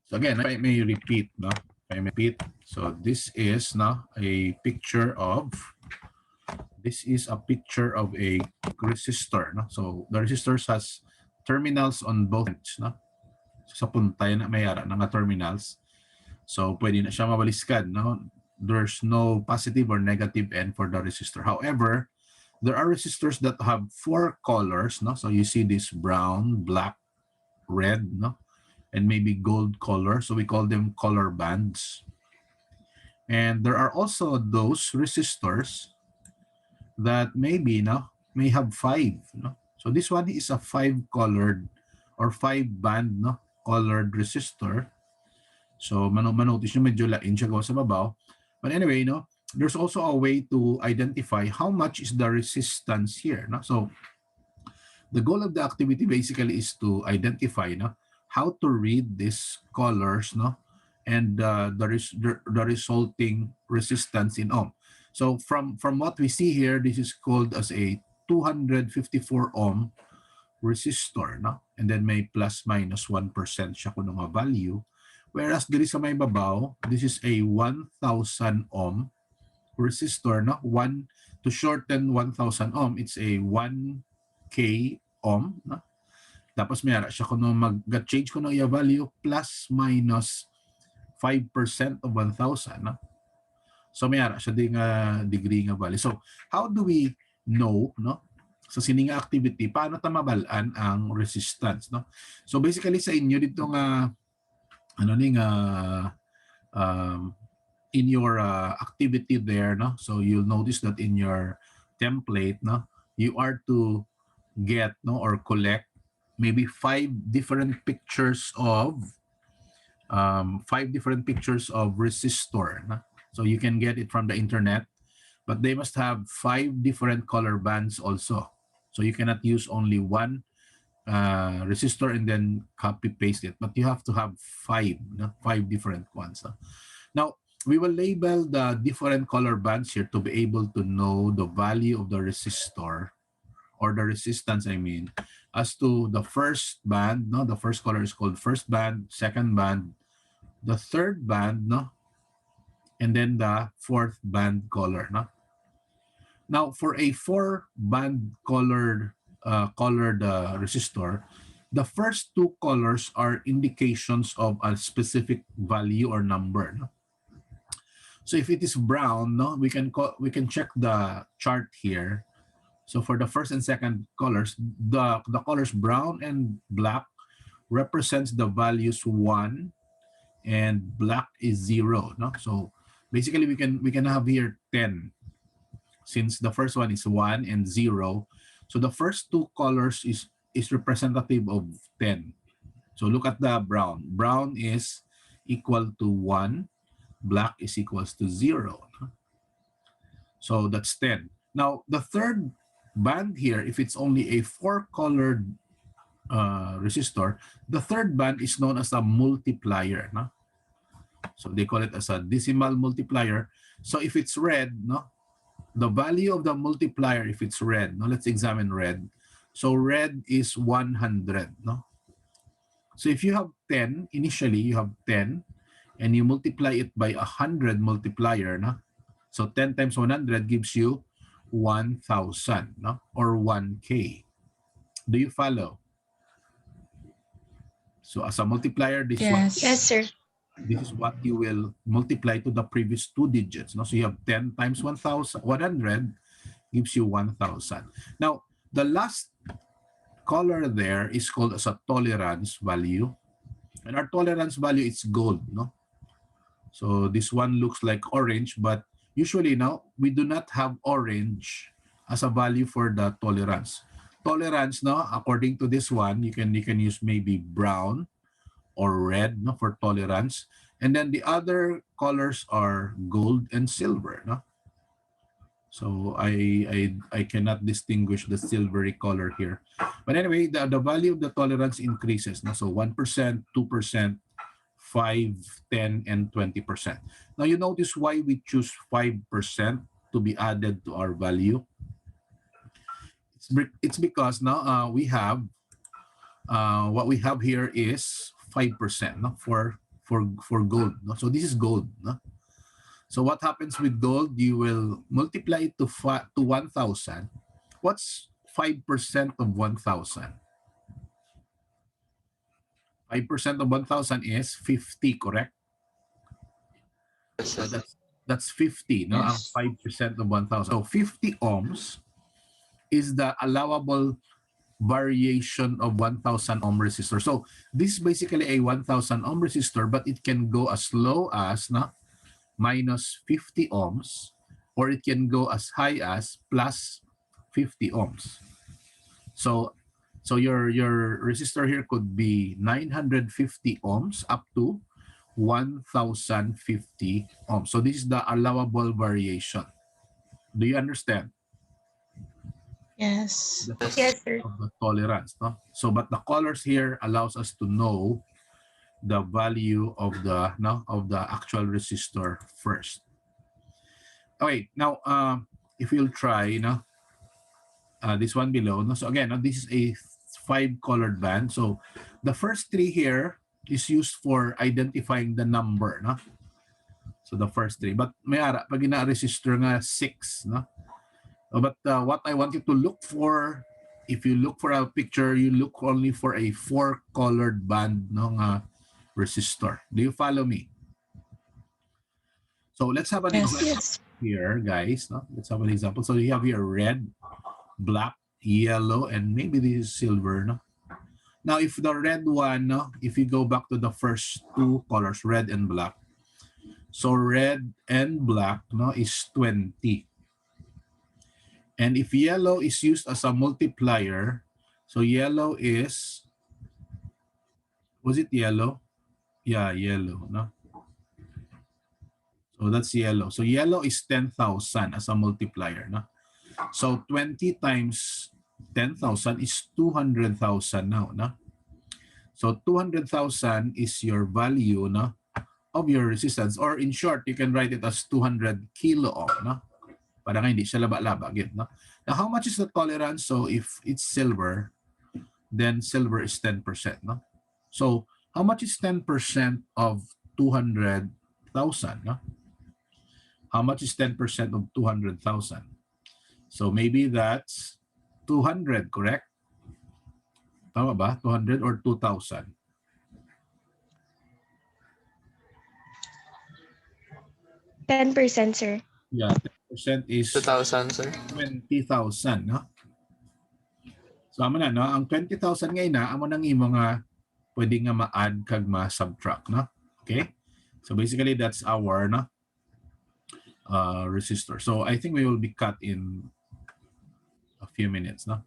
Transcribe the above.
So again, if I may repeat, no? If I may repeat, so this is no a picture of a resistor, no? So the resistors has terminals on both ends, no? So sa puntay na may ara nga terminals. So pwede na siya mabaliskan, no? There's no positive or negative end for the resistor. However, there are resistors that have 4 colors, no? So you see this brown, black, red, no? And maybe gold color. So we call them color bands. And there are also those resistors that maybe may have 5. No? So this one is a 5-colored or 5-band colored resistor. So manotice nyo medyo lain siya gawa sa babaw. But anyway, there's also a way to identify how much is the resistance here. No? So the goal of the activity basically is to identify how to read these colors, and the resulting resistance in ohm. So from what we see here, this is called as a 254 ohm resistor, and then may plus minus 1% siya kung nga value. Whereas diri sa may babaw, this is a 1,000 ohm resistor, one to shorten 1,000 ohm, it's a 1k ohm, tapos may ara siya kung mag-change ko ng iya value plus minus 5% of 1,000, so may ara siya ding degree nga value. So how do we know, sa sininga activity paano ta mabalaan ang resistance, so basically sa inyo dito nga in your activity there, so you'll notice that in your template, you are to get or collect maybe 5 different pictures of resistor. So you can get it from the internet, but they must have 5 different color bands also. So you cannot use only one resistor and then copy paste it, but you have to have 5 different ones. Now we will label the different color bands here to be able to know the value of the resistor, or the resistance, I mean, as to the first band, the first color is called first band, second band, the third band, and then the fourth band color. Now, for a 4-band colored resistor, the first 2 colors are indications of a specific value or number. So if it is brown, we can check the chart here. So for the first and second colors, the colors brown and black represents the values 1 and black is 0. So basically we can have here 10, since the first one is 1 and 0. So the first 2 colors is representative of 10. So look at the brown. Brown is equal to 1. Black is equals to 0. So that's 10. Now the third band here, if it's only a 4-colored resistor, the third band is known as a multiplier. So they call it as a decimal multiplier. So if it's red, the value of the multiplier, if it's red, let's examine red. So red is 100. So if you have 10, initially you have 10, and you multiply it by 100 multiplier, so 10 times 100 gives you 1,000, or 1K. Do you follow? So as a multiplier, this Yes, sir. this is what you will multiply to the previous 2 digits. So you have 10 times 1,100 gives you 1,000. Now, the last color there is called as a tolerance value. And our tolerance value is gold. So this one looks like orange, but usually now we do not have orange as a value for the tolerance. Tolerance, according to this one, you can use maybe brown or red, for tolerance, and then the other colors are gold and silver. So I cannot distinguish the silvery color here, but anyway, the value of the tolerance increases. So 1%, 2%, 5, 10, and 20%. Now you notice why we choose 5% to be added to our value. It's because now we have what we have here is 5%, for for gold, no? So this is gold, no? So what happens with gold? You will multiply it to 1,000. What's 5% of 1,000? 5% of 1,000 is 50, correct? Yes, So sir. that's 50, no? Ang Yes. 5% of 1,000. So 50 ohms is the allowable variation of 1,000 ohm resistor. So this is basically a 1,000 ohm resistor, but it can go as low as minus 50 ohms, or it can go as high as plus 50 ohms. So your resistor here could be 950 ohms up to 1,050 ohms. So this is the allowable variation. Do you understand? Yes. That's the Yes. Yes, sir. of the tolerance, no? So, but the colors here allows us to know the value of the actual resistor first. Okay, now if you'll try, this one below, no? So again, this is a 5-colored band. So the first 3 here is used for identifying the number, no? So the first 3, but may ara pag ina-resistor nga 6, no? But what I want you to look for, if you look for a picture, you look only for a 4-colored band ng resistor. Do you follow me? So let's have an Yes. example Yes. here, guys. No? Let's have an example. So you have here red, black, yellow, and maybe this is silver. No? Now, if the red one, no, if you go back to the first 2 colors, red and black, so red and black, no, is 20. And if yellow is used as a multiplier, so yellow is, was it yellow? Yeah, yellow, no? So that's yellow. So yellow is 10,000 as a multiplier, no? So 20 times 10,000 is 200,000 now, no? So 200,000 is your value, no, of your resistance. Or in short, you can write it as 200 kilo ohm, no? Para nga hindi siya laba-laba, get, no? Now, how much is the tolerance? So if it's silver, then silver is 10%, no? So how much is 10% of 200,000, no? How much is 10% of 200,000? So maybe that's 200, correct? Tama ba? 200 or 2,000? 10%, sir. Yeah, 10% is 2,000, sir. 20,000, no? So amo na, no? Ang 20,000 ngayon na, amo nang imo nga pwede nga ma-add kag ma-subtract, no? Okay? So basically, that's our resistor. So I think we will be cut in a few minutes, no?